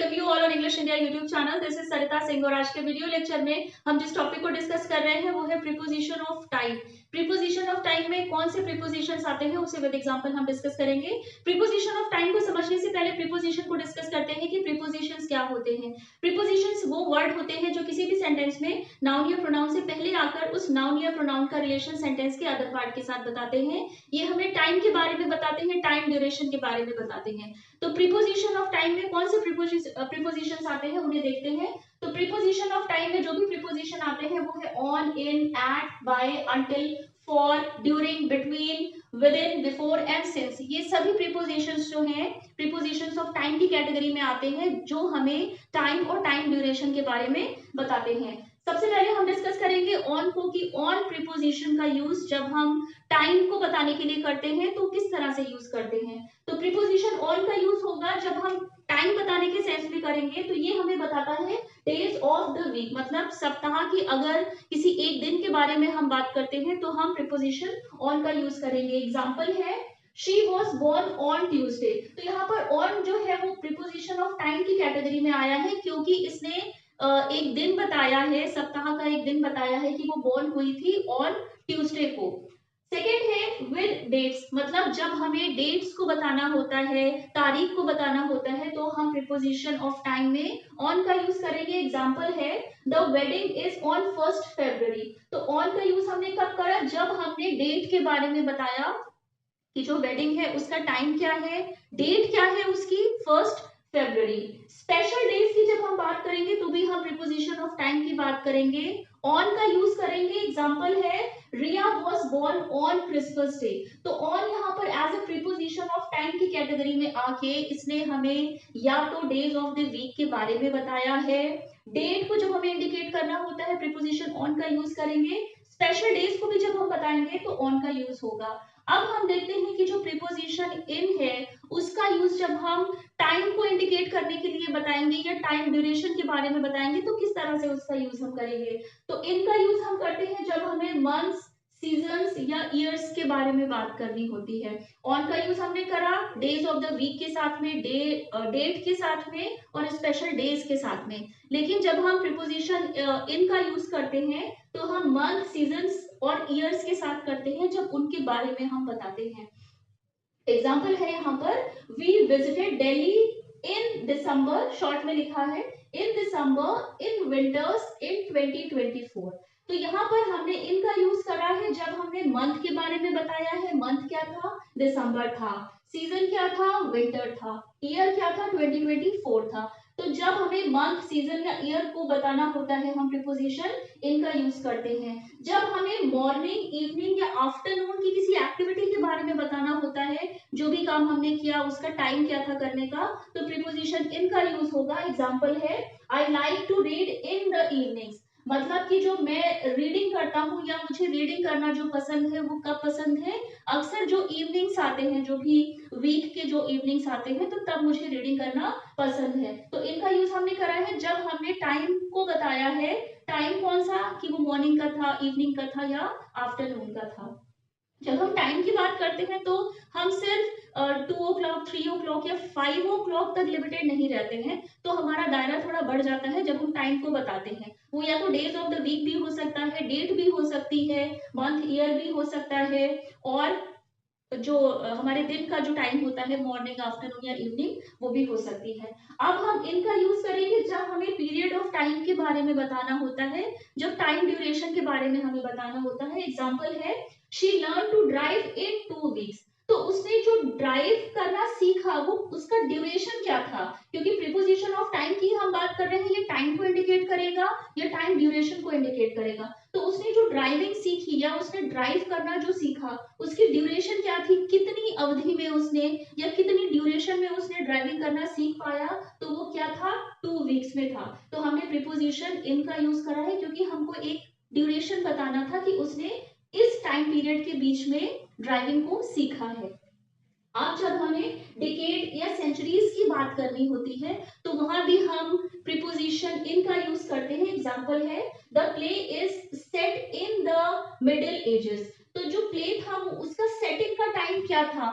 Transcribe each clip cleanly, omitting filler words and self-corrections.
Welcome you all on English India YouTube channel. This is Sarita Singh और आज के video lecture में हम जिस टॉपिक को डिस्कस कर रहे हैं वो है preposition of time. Preposition of time में कौन से प्रीपोजिशंस आते हैं उसे विद एग्जांपल हम डिस्कस करेंगे। प्रीपोजिशन ऑफ टाइम को समझने से पहले प्रीपोजिशन को डिस्कस करते हैं कि प्रीपोजिशंस क्या होते हैं। प्रीपोजिशंस वो वर्ड होते हैं जो किसी भी सेंटेंस में नाउन या प्रोनाउन से पहले आकर उस नाउन या प्रोनाउन का रिलेशन सेंटेंस के अदर पार्ट के साथ बताते हैं। ये हमें टाइम के बारे में बताते हैं, टाइम ड्यूरेशन के बारे में बताते हैं। तो प्रीपोजिशन ऑफ टाइम में कौन से प्रीपोजिशंस आते हैं उन्हें देखते हैं। तो प्रीपोजिशन ऑफ टाइम में जो भी प्रीपोजिशन आते हैं वो है on, in, at, by, until, for, during, between, within, before and since. ये सभी प्रीपोजिशंस जो हैं प्रीपोजिशंस ऑफ टाइम की कैटेगरी में आते हैं जो हमें टाइम और टाइम ड्यूरेशन के बारे में बताते हैं। सबसे पहले हम डिस्कस करेंगे ऑन को कि ऑन प्रीपोजिशन का यूज जब हम टाइम को बताने के लिए करते हैं तो किस तरह से यूज करते हैं। तो प्रीपोजिशन ऑन का यूज होगा जब हम टाइम बताने के सेंस में करेंगे तो ये हमें बताता है डेज ऑफ द वीक, मतलब सप्ताह की अगर किसी एक दिन के बारे में हम बात करते हैं तो हम प्रीपोजिशन ऑन का यूज करेंगे। एग्जाम्पल है She was born on Tuesday। तो यहाँ पर on जो है वो प्रीपोजिशन ऑफ टाइम की कैटेगरी में आया है क्योंकि इसने एक दिन बताया है, सप्ताह का एक दिन बताया है कि वो बोर्न हुई थी ऑन ट्यूसडे को। सेकेंड है विद डेट्स, मतलब जब हमें डेट्स को बताना होता है, तारीख को बताना होता है तो हम प्रीपोजिशन ऑफ टाइम में ऑन का यूज करेंगे। एग्जांपल है द वेडिंग इज ऑन 1 फरवरी। तो ऑन का यूज हमने कब करा, जब हमने डेट के बारे में बताया कि जो वेडिंग है उसका टाइम क्या है, डेट क्या है उसकी, 1 फरवरी। स्पेशल डेज की जब हम बात करेंगे तो भी हम प्रीपोजिशन ऑफ टाइम की बात करेंगे, ऑन का यूज करेंगे। एग्जांपल है Riya was born on Christmas day. तो ऑन यहाँ पर as a preposition of time की कैटेगरी में आके इसने हमें या तो डेज ऑफ द वीक के बारे में बताया है, डेट को जब हमें इंडिकेट करना होता है प्रीपोजिशन ऑन का यूज करेंगे, स्पेशल डेज को भी जब हम बताएंगे तो ऑन का यूज होगा। अब हम देखते हैं कि जो प्रीपोजिशन इन है उसका यूज जब हम टाइम को इंडिकेट करने के लिए बताएंगे या टाइम ड्यूरेशन के बारे में बताएंगे तो किस तरह से उसका यूज हम करेंगे। तो इनका यूज हम करते हैं जब हमें मंथ्स, सीजन्स या ईयर्स के बारे में बात करनी होती है। ऑन का यूज हमने करा डेज ऑफ द वीक के साथ में, डेट के साथ में और स्पेशल डेज के साथ में। लेकिन जब हम प्रीपोजिशन इन का यूज करते हैं तो हम मंथ, सीजन्स और ईयर्स के साथ करते हैं जब उनके बारे में हम बताते हैं। एग्जाम्पल है यहाँ पर we visited Delhi in December, short में लिखा है इन दिसंबर इन विंटर्स इन 2024। तो यहाँ पर हमने इनका यूज करा है जब हमने मंथ के बारे में बताया है। मंथ क्या था, दिसंबर था, सीजन क्या था, विंटर था, ईयर क्या था, 2024 था। तो जब हमें मंथ, सीजन या ईयर को बताना होता है हम प्रीपोजिशन इनका यूज करते हैं। जब हमें मॉर्निंग, इवनिंग या आफ्टरनून की किसी एक्टिविटी के बारे में बताना होता है, जो भी काम हमने किया उसका टाइम क्या था करने का, तो प्रीपोजिशन इन का यूज होगा। एग्जांपल है I like to read in the evenings, मतलब कि जो मैं रीडिंग करता हूँ या मुझे रीडिंग करना जो पसंद है वो कब पसंद है, अक्सर जो इवनिंग्स आते हैं, जो भी वीक के जो इवनिंग्स आते हैं तो तब मुझे रीडिंग करना पसंद है। तो इनका यूज हमने करा है जब हमने टाइम को बताया है, टाइम कौन सा कि वो मॉर्निंग का था, इवनिंग का था या आफ्टरनून का था। जब हम टाइम की बात करते हैं तो हम सिर्फ 2 o'clock, 3 o'clock या 5 o'clock तक लिमिटेड नहीं रहते हैं, तो हमारा दायरा थोड़ा बढ़ जाता है जब हम टाइम को बताते हैं। वो या तो डेज ऑफ द वीक भी हो सकता है, डेट भी हो सकती है, मंथ, ईयर भी हो सकता है, और जो हमारे दिन का जो टाइम होता है मॉर्निंग, आफ्टरनून या इवनिंग, वो भी हो सकती है। अब हम इनका यूज करेंगे जब हमें पीरियड ऑफ टाइम के बारे में बताना होता है, जब टाइम ड्यूरेशन के बारे में हमें बताना होता है। एग्जांपल है she learn to drive in 2 weeks. तो उसने जो ड्राइव करना सीखा वो उसका ड्यूरेशन क्या था, क्योंकि प्रीपोजिशन ऑफ टाइम की हम बात कर रहे हैं, ये टाइम को इंडिकेट करेगा या टाइम ड्यूरेशन को इंडिकेट करेगा। तो उसने जो ड्राइविंग सीखी या उसने ड्राइव करना जो सीखा उसकी ड्यूरेशन क्या थी, कितनी अवधि में उसने या कितनी ड्यूरेशन में उसने ड्राइविंग करना सीख पाया, तो वो क्या था, 2 वीक्स में था। तो हमने प्रीपोजिशन इन का यूज करा है क्योंकि हमको एक ड्यूरेशन बताना था कि उसने इस टाइम पीरियड के बीच में ड्राइविंग को सीखा है। अब जब हमें डिकेड या सेंचुरीज की बात करनी होती है तो वहां भी हम प्रीपोजिशन इन का यूज करते हैं। एग्जांपल है the play is set in the middle ages. तो जो प्ले था वो उसका सेटिंग का टाइम क्या था,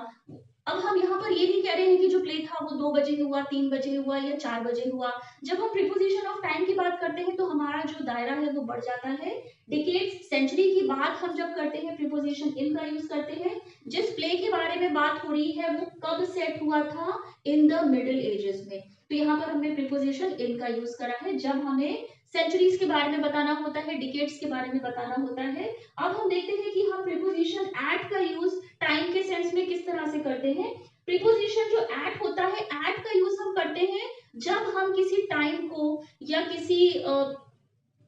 अब हम यहाँ पर ये नहीं कह रहे हैं कि जो प्ले था वो 2 बजे हुआ, 3 बजे हुआ या 4 बजे हुआ। जब हम प्रीपोजिशन ऑफ टाइम की बात करते हैं तो हमारा जो दायरा है वो बढ़ जाता है। डिकेड्स, सेंचुरी की बात हम जब करते हैं प्रीपोजिशन इन का यूज करते हैं। जिस प्ले के बारे में बात हो रही है वो कब सेट हुआ था? इन द मिडिल एजेस में। तो यहाँ पर हमने प्रीपोजिशन इन का यूज करा है जब हमें सेंचुरीज के बारे में बताना होता है, डिकेड्स के बारे में बताना होता है। अब हम देखते हैं कि हम प्रीपोजिशन एट का यूज टाइम के सेंस में किस तरह से करते हैं। प्रीपोजिशन जो एट होता है, एट का यूज हम करते हैं जब हम किसी टाइम को या किसी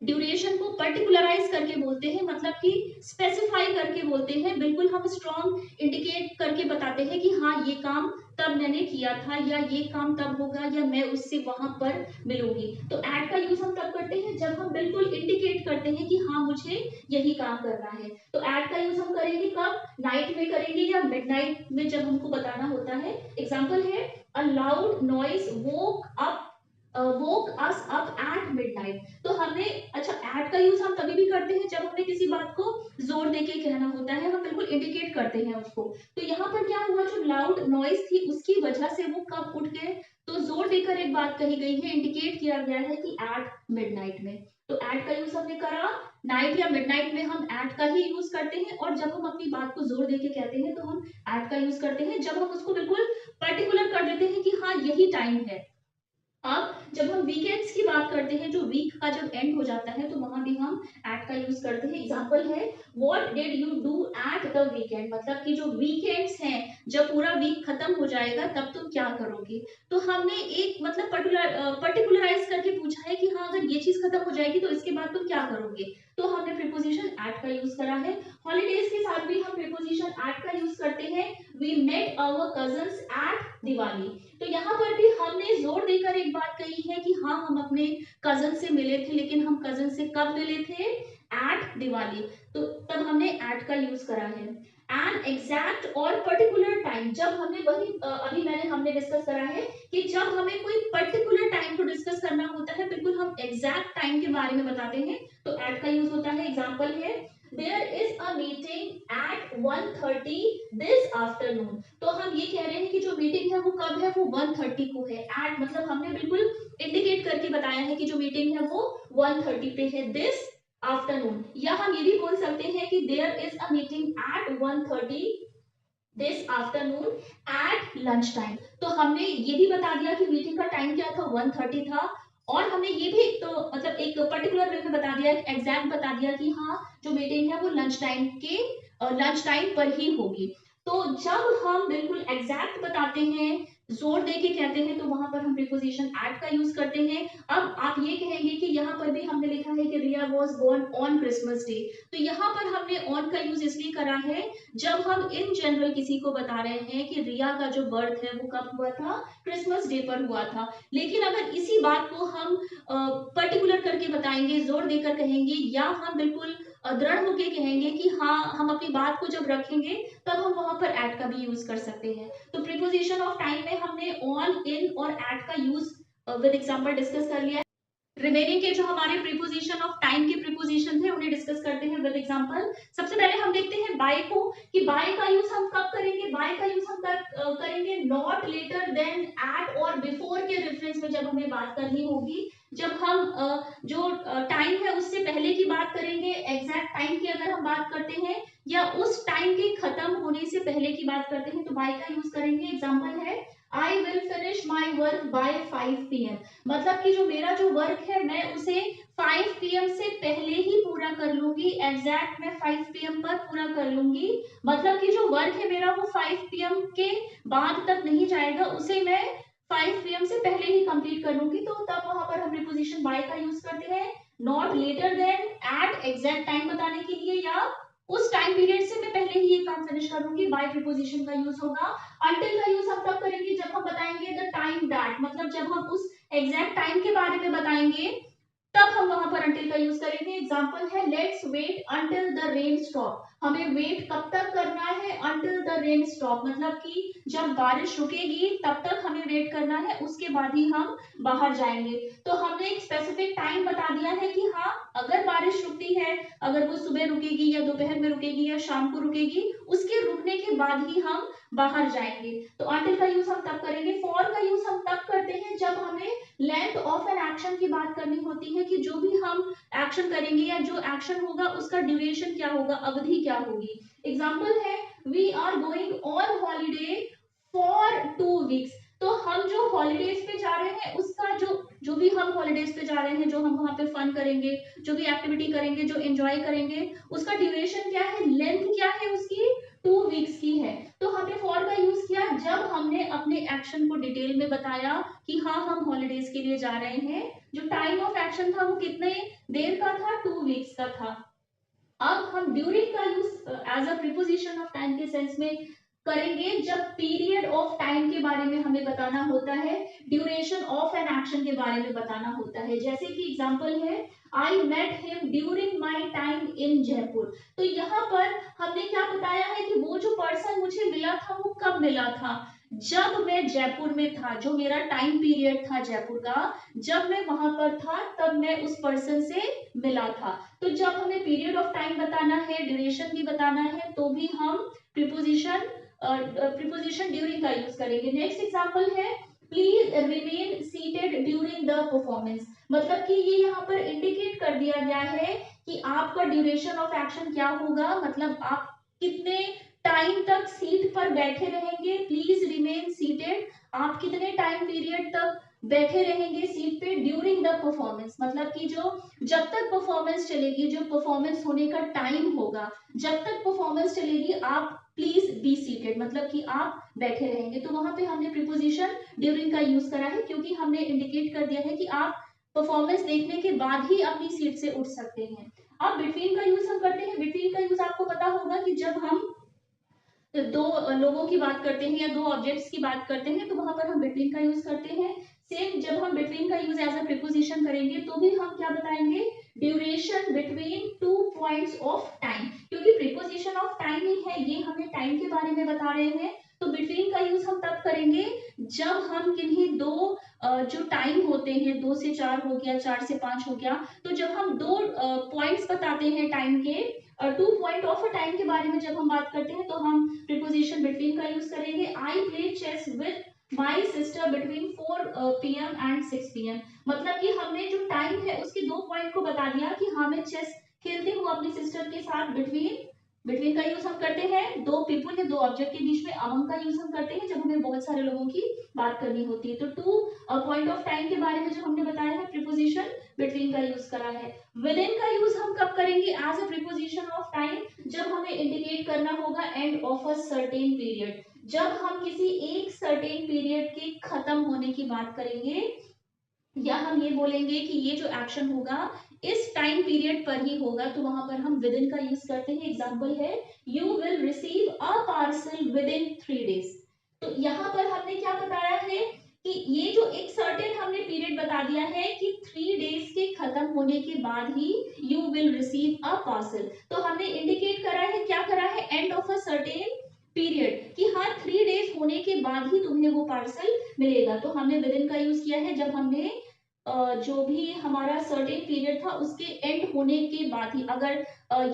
ड्यूरेशन को पर्टिकुलराइज करके बोलते हैं, मतलब कि स्पेसिफाई करके बोलते हैं। बिल्कुल हम स्ट्रॉन्ग इंडिकेट करके बताते हैं कि हाँ ये काम तब मैंने किया था, या ये काम तब होगा, या मैं उससे वहां पर मिलूंगी। तो एट का यूज हम तब करते हैं जब हम बिल्कुल इंडिकेट करते हैं कि हाँ मुझे यही काम करना है। तो एट का यूज हम करेंगे कब? नाइट में करेंगे या मिडनाइट में, जब हमको बताना होता है। एग्जाम्पल है, a loud noise woke us up at midnight। तो हमने, अच्छा एट का यूज हम तभी भी करते हैं जब हमें किसी बात को जोर देके कहना होता है, हम बिल्कुल इंडिकेट करते हैं उसको। तो यहाँ पर क्या हुआ, जो लाउड नॉइज थी उसकी वजह से वो कब उठ गए, तो जोर देकर एक बात कही गई है, इंडिकेट किया गया है कि एट मिडनाइट में। तो एट का यूज हमने करा, नाइट या मिडनाइट में हम एट का ही यूज करते हैं। और जब हम अपनी बात को जोर देके कहते हैं तो हम एट का यूज करते हैं जब हम उसको बिल्कुल पर्टिकुलर कर देते हैं कि हाँ यही टाइम है। अब जब हम वीकेंड्स की बात करते हैं, जो वीक का जब एंड हो जाता है तो वहां भी हम एट का यूज करते हैं। एग्जांपल है, what did you do at the weekend, मतलब कि जो वीकेंड्स हैं, जब पूरा वीक खत्म हो जाएगा तब तुम क्या करोगे। तो हमने एक मतलब पर्टिकुलराइज करके पूछा है कि हाँ अगर ये चीज खत्म हो जाएगी तो इसके बाद तुम क्या करोगे। तो हमने प्रीपोजिशन एट का यूज करा है। हॉलीडेज के साथ भी हम प्रीपोजिशन एट का यूज करते हैं। We met our cousins at Diwali. तो यहाँ पर भी हमने जोर देकर एक बात कही है कि हाँ हम अपने कजन से मिले थे, लेकिन हम कजन से कब मिले थे? एट दिवाली। तो तब हमने एट का यूज करा है। एन एग्जैक्ट और पर्टिकुलर टाइम, जब हमने वही अभी हमने डिस्कस करा है कि जब हमें कोई पर्टिकुलर टाइम को डिस्कस करना होता है, बिल्कुल हम एग्जैक्ट टाइम के बारे में बताते हैं, तो एट का यूज होता है। एग्जाम्पल है, There is a meeting at 1:30 this afternoon। तो हम ये कह रहे हैं कि जो मीटिंग है वो कब है, वो 1:30 को है। एट मतलब हमने बिल्कुल इंडिकेट करके बताया है कि जो मीटिंग है वो 1:30 पे है, दिस आफ्टरनून। या हम ये भी बोल सकते हैं कि there is a meeting at 1:30 this afternoon at lunch time. तो हमने ये भी बता दिया कि मीटिंग का टाइम क्या था, 1:30 था। और हमने ये भी एक तो मतलब एक पर्टिकुलर वे में बता दिया, एक एग्जैक्ट बता दिया कि हाँ जो मीटिंग है वो लंच टाइम पर ही होगी। तो जब हम बिल्कुल एग्जैक्ट बताते हैं, जोर देके कहते हैं, तो वहां पर हम प्रीपोजिशन एट का यूज करते हैं। अब आप ये कहेंगे कि यहाँ पर भी हमने लिखा है कि Riya was born on Christmas day. तो यहाँ पर हमने ऑन का यूज इसलिए करा है जब हम इन जनरल किसी को बता रहे हैं कि रिया का जो बर्थ है वो कब हुआ था, क्रिसमस डे पर हुआ था। लेकिन अगर इसी बात को हम पर्टिकुलर करके बताएंगे, जोर देकर कहेंगे, या हम बिल्कुल दृढ़ होकर कहेंगे कि हाँ हम अपनी बात को जब रखेंगे तब हम वहां पर एट का भी यूज कर सकते हैं। तो प्रीपोजिशन ऑफ टाइम में हमने ऑन, इन और एट का यूज विद एग्जांपल डिस्कस कर लिया है। रिमेनिंग के जो हमारे प्रीपोजिशन ऑफ टाइम के प्रीपोजिशन थे उन्हें डिस्कस करते हैं विद एग्जांपल। सबसे पहले हम देखते हैं बाय को, कि बाय का यूज हम कब करेंगे। बाय का यूज हम करेंगे नॉट लेटर देन एट और बिफोर के रेफरेंस में जब हमें बात करनी होगी। जब हम जो टाइम है उससे पहले की बात करेंगे, एग्जैक्ट टाइम की अगर हम बात करते हैं, या उस टाइम के खत्म होने से पहले की बात करते हैं, तो बाय का यूज करेंगे। एग्जांपल है, I will finish my work by 5 PM। मतलब कि जो मेरा जो वर्क है मैं उसे 5 PM से पहले ही पूरा कर लूंगी, एग्जैक्ट मैं 5 PM पर पूरा कर लूंगी। मतलब कि जो वर्क है मेरा वो 5 PM के बाद तक नहीं जाएगा, उसे मैं 5 PM से पहले ही कंप्लीट कर लूंगी। तो तब वहां पर हम प्रीपोजिशन बाय का यूज करते हैं, not later than at exact time बताने के लिए, या उस टाइम पीरियड से मैं पहले ही ये काम फिनिश कर लूंगी, बाय प्रीपोजिशन का यूज होगा। अंटिल का यूज हम तब करेंगे जब हम बताएंगे द टाइम दैट, मतलब जब हम उस एग्जैक्ट टाइम के बारे में बताएंगे तब हम वहां पर अंटिल का यूज करेंगे। एग्जांपल है, let's wait until the rain stop. हमें वेट कब तक करना है, अंटिल द रेन स्टॉप, मतलब कि जब बारिश रुकेगी तब तक हमें वेट करना है, उसके बाद ही हम बाहर जाएंगे। तो हमने एक स्पेसिफिक टाइम बता दिया है कि हाँ अगर बारिश रुकती है, अगर वो सुबह रुकेगी या दोपहर में रुकेगी या शाम को रुकेगी, उसके रुकने के बाद ही हम बाहर जाएंगे। तो until का यूज हम तब करेंगे। for का यूज हम तब करते हैं जब हमें लेंथ ऑफ एन एक्शन की बात करनी होती है कि जो भी हम एक्शन करेंगे या जो एक्शन होगा उसका ड्यूरेशन क्या होगा, अवधि क्या होगी। एग्जाम्पल है we are going on holiday for 2 weeks. तो हम जो हॉलीडेज पे जा रहे हैं उसका जो भी हम हॉलीडेज पे जा रहे हैं, जो हम वहां पे फन करेंगे, जो भी एक्टिविटी करेंगे, जो एंजॉय करेंगे, उसका ड्यूरेशन क्या है, लेंथ क्या है उसकी, 2 वीक्स की है। तो हमने फॉर का यूज किया जब हमने अपने एक्शन को डिटेल में बताया कि हाँ हम हॉलीडेज के लिए जा रहे हैं। जो टाइम ऑफ एक्शन था वो कितने देर का था, 2 वीक्स का था। अब हम ड्यूरिंग का use as a preposition of time के सेंस में करेंगे जब पीरियड ऑफ टाइम के बारे में हमें बताना होता है, ड्यूरेशन ऑफ एन एक्शन के बारे में बताना होता है। जैसे कि एग्जांपल है I met him during my time in Jaipur. तो यहाँ पर हमने क्या बताया है कि वो जो पर्सन मुझे मिला था वो कब मिला था, जब मैं जयपुर में था, जो मेरा टाइम पीरियड था जयपुर का, जब मैं वहां पर था तब मैं उस पर्सन से मिला था। तो जब हमें पीरियड ऑफ टाइम बताना है, ड्यूरेशन भी बताना है, तो भी हम प्रीपोजिशन ड्यूरिंग का यूज करेंगे। नेक्स्ट एग्जांपल है please remain seated during the performance. मतलब कि ये यहाँ पर इंडिकेट कर दिया गया है कि आपका ड्यूरेशन ऑफ एक्शन क्या होगा, मतलब आप कितने टाइम तक सीट पर बैठे रहेंगे। प्लीज रिमेन सीटेड, आप कितने टाइम पीरियड तक बैठे रहेंगे सीट पे ड्यूरिंग द परफॉर्मेंस, मतलब कि जो जब तक परफॉर्मेंस चलेगी, जो परफॉर्मेंस होने का टाइम होगा, जब तक परफॉर्मेंस चलेगी आप प्लीज बी सीटेड, मतलब कि आप बैठे रहेंगे। तो वहां पे हमने प्रीपोजिशन ड्यूरिंग का यूज करा है क्योंकि हमने इंडिकेट कर दिया है कि आप परफॉर्मेंस देखने के बाद ही अपनी सीट से उठ सकते हैं। अब बिटवीन का यूज हम करते हैं। बिटवीन का यूज आपको पता होगा कि जब हम दो लोगों की बात करते हैं या दो ऑब्जेक्ट्स की बात करते हैं तो वहां पर हम बिटवीन का यूज करते हैं। सेम जब हम बिटवीन का यूज एज अ प्रीपोजिशन करेंगे तो भी हम क्या बताएंगे, duration between 2 points of time, क्योंकि प्रीपोजिशन ऑफ टाइम ही है, ये हमें टाइम के बारे में बता रहे हैं। तो बिटवीन का यूज हम तब करेंगे जब हम किन्हीं दो जो टाइम होते हैं, 2 से 4 हो गया, 4 से 5 हो गया, तो जब हम दो पॉइंट्स बताते हैं टाइम के, 2 पॉइंट ऑफ अ टाइम के बारे में जब हम बात करते हैं तो हम प्रीपोजिशन बिटवीन का यूज करेंगे। I play chess with my sister between 4 PM and 6 PM। मतलब कि हमने जो टाइम है उसके 2 पॉइंट को बता दिया कि हाँ मैं चेस खेलती हूँ अपनी सिस्टर के साथ। बिटवीन का यूज हम करते हैं दो पीपल या दो ऑब्जेक्ट के बीच में। अमंग का यूज हम करते हैं जब हमें बहुत सारे लोगों की बात करनी होती है। तो 2 पॉइंट ऑफ टाइम के बारे में जो हमने बताया है प्रीपोजिशन बिटवीन का यूज करा है। विद इन का यूज हम कब करेंगे as a preposition of time, जब हमें इंडिकेट करना होगा end of a certain period, जब हम किसी एक सर्टेन पीरियड के खत्म होने की बात करेंगे, या हम ये बोलेंगे कि ये जो एक्शन होगा इस टाइम पीरियड पर ही होगा, तो वहां पर हम विद इन का यूज करते हैं। एग्जांपल है you will receive a parcel with in 3 days। तो यहाँ पर हमने क्या बताया है कि ये जो एक सर्टेन हमने पीरियड बता दिया है कि 3 days के खत्म होने के बाद ही you will receive a parcel. तो हमने इंडिकेट करा है, क्या करा है, end of a certain period, कि हाँ 3 days होने के बाद ही तुम्हें वो पार्सल मिलेगा। तो हमने विद इन का यूज किया है जब हमने जो भी हमारा सर्टेन पीरियड था उसके एंड होने के बाद ही, अगर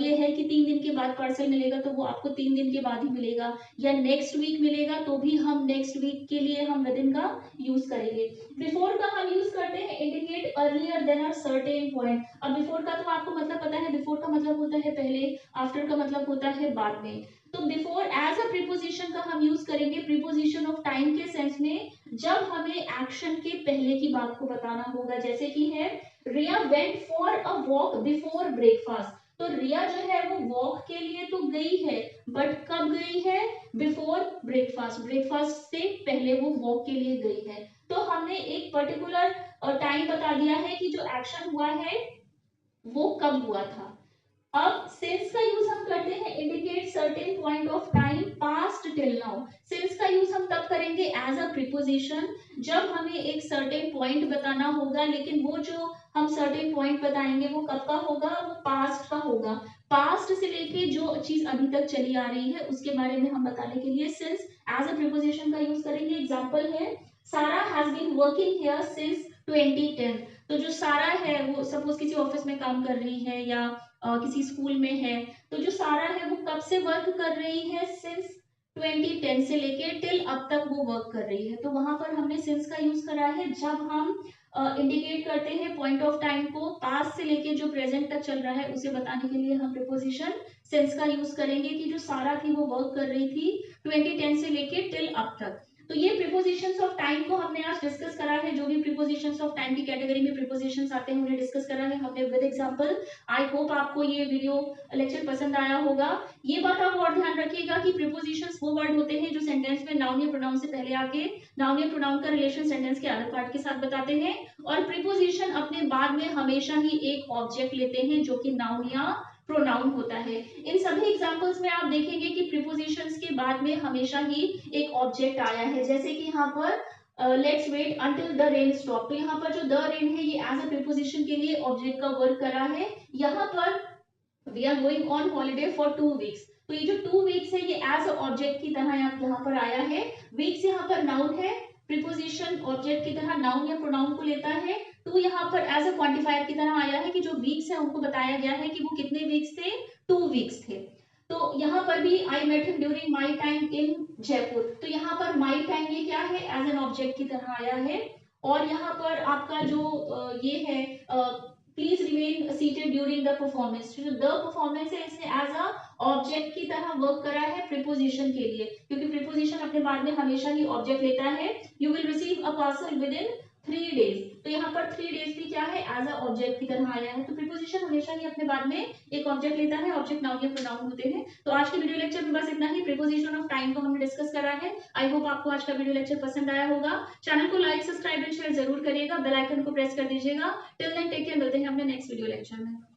ये है कि 3 दिन के बाद पार्सल मिलेगा तो वो आपको 3 दिन के बाद ही मिलेगा, या नेक्स्ट वीक मिलेगा तो भी हम नेक्स्ट वीक के लिए हम विद इन का यूज करेंगे। बिफोर का हम यूज करते हैं indicate earlier than a certain point. अब बिफोर का तो आपको मतलब पता है, बिफोर का मतलब होता है पहले, आफ्टर का मतलब होता है बाद में। तो बिफोर एज अ प्रीपोजिशन का हम यूज करेंगे प्रीपोजिशन ऑफ टाइम के सेंस में, जब हमें एक्शन के पहले की बात को बताना होगा। जैसे कि है Riya went for a walk before breakfast. तो रिया जो है वो वॉक के लिए तो गई है, बट कब गई है, बिफोर ब्रेकफास्ट, ब्रेकफास्ट से पहले वो वॉक के लिए गई है। तो हमने एक पर्टिकुलर टाइम बता दिया है कि जो एक्शन हुआ है वो कब हुआ था। अब सिंस का यूज हम करते हैं indicate certain point of time past till now. Since का यूज हम तब करेंगे एज अ प्रीपोजिशन जब हमें एक सर्टेन पॉइंट बताना होगा, लेकिन वो जो हम सर्टेन पॉइंट बताएंगे वो कब का होगा, वो पास्ट का होगा। पास्ट से लेके जो चीज अभी तक चली आ रही है उसके बारे में हम बताने के लिए सिंस एज अ प्रीपोजिशन का यूज करेंगे। एग्जाम्पल है Sarah has been working here since 2010। तो जो सारा है वो सपोज किसी ऑफिस में काम कर रही है या किसी स्कूल में है, तो जो सारा है वो कब से वर्क कर रही है, सिंस 2010 से लेके टिल अब तक वो वर्क कर रही है। तो वहां पर हमने सिंस का यूज करा है। जब हम इंडिकेट करते हैं पॉइंट ऑफ टाइम को, पास्ट से लेके जो प्रेजेंट तक चल रहा है उसे बताने के लिए हम प्रीपोजिशन सिंस का यूज करेंगे कि जो सारा थी वो वर्क कर रही थी 2010 से लेके टिल अब तक। तो ये प्रीपोजिशंस ऑफ टाइम को हमने आज डिस्कस करा है। जो भी प्रीपोजिशंस ऑफ टाइम की कैटेगरी में प्रीपोजिशंस आते हैं उन्हें डिस्कस करा है हमने विद एग्जांपल। आई होप आपको ये वीडियो लेक्चर पसंद आया होगा। ये बात आप और ध्यान रखिएगा कि प्रीपोजिशंस वो वर्ड होते हैं जो सेंटेंस में नाउन या प्रोनाउन से पहले आके नाउन या प्रोनाउन का रिलेशन सेंटेंस के अदर पार्ट के साथ बताते हैं, और प्रीपोजिशन अपने बाद में हमेशा ही एक ऑब्जेक्ट लेते हैं जो कि नाउन या प्रोनाउन होता है। इन सभी एग्जांपल्स में आप देखेंगे कि प्रीपोजिशंस के बाद में हमेशा ही एक ऑब्जेक्ट आया है। जैसे कि यहाँ पर let's wait until the rain stop, तो यहाँ पर जो द रेन है ये एज अ प्रीपोजिशन के लिए ऑब्जेक्ट का वर्क करा है। यहाँ पर we are going on holiday for 2 weeks, तो ये जो 2 वीक्स है ये एज अ ऑब्जेक्ट की तरह यहाँ पर आया है। वीक्स यहाँ पर नाउन है, प्रीपोजिशन ऑब्जेक्ट की तरह नाउन या प्रोनाउन को लेता है। तो यहाँ पर एज अ क्वांटिफायर की तरह आया है कि जो वीक्स है उनको बताया गया है कि वो कितने वीक्स थे, 2 वीक्स थे। तो यहाँ पर भी I met him during my time in Jaipur, तो यहाँ पर माई टाइम ये क्या है, एज एन ऑब्जेक्ट की तरह आया है। और यहाँ पर आपका जो ये है please remain seated during the performance, जो द परफॉर्मेंस है इसने एज अ ऑब्जेक्ट की तरह वर्क करा है प्रीपोजिशन के लिए, क्योंकि प्रीपोजिशन अपने बाद में हमेशा ही ऑब्जेक्ट लेता है। You will receive a parcel with in 3 days, तो यहाँ पर 3 डेज भी क्या है, एज अ ऑब्जेक्ट की तरह आया है। तो प्रीपोजिशन हमेशा ही अपने बाद में एक ऑब्जेक्ट लेता है, ऑब्जेक्ट नाउन या प्रोनाउन होते हैं। तो आज के वीडियो लेक्चर में बस इतना ही। प्रीपोजिशन ऑफ टाइम को हमने डिस्कस करा है। आई होप आपको आज का वीडियो लेक्चर पसंद आया होगा। चैनल को लाइक, सब्सक्राइब एंड शेयर जरूर करिएगा, बेल आइकन को प्रेस कर दीजिएगा। टिल देन टेक केयर, मिलते हैं अपने नेक्स्ट वीडियो लेक्चर में।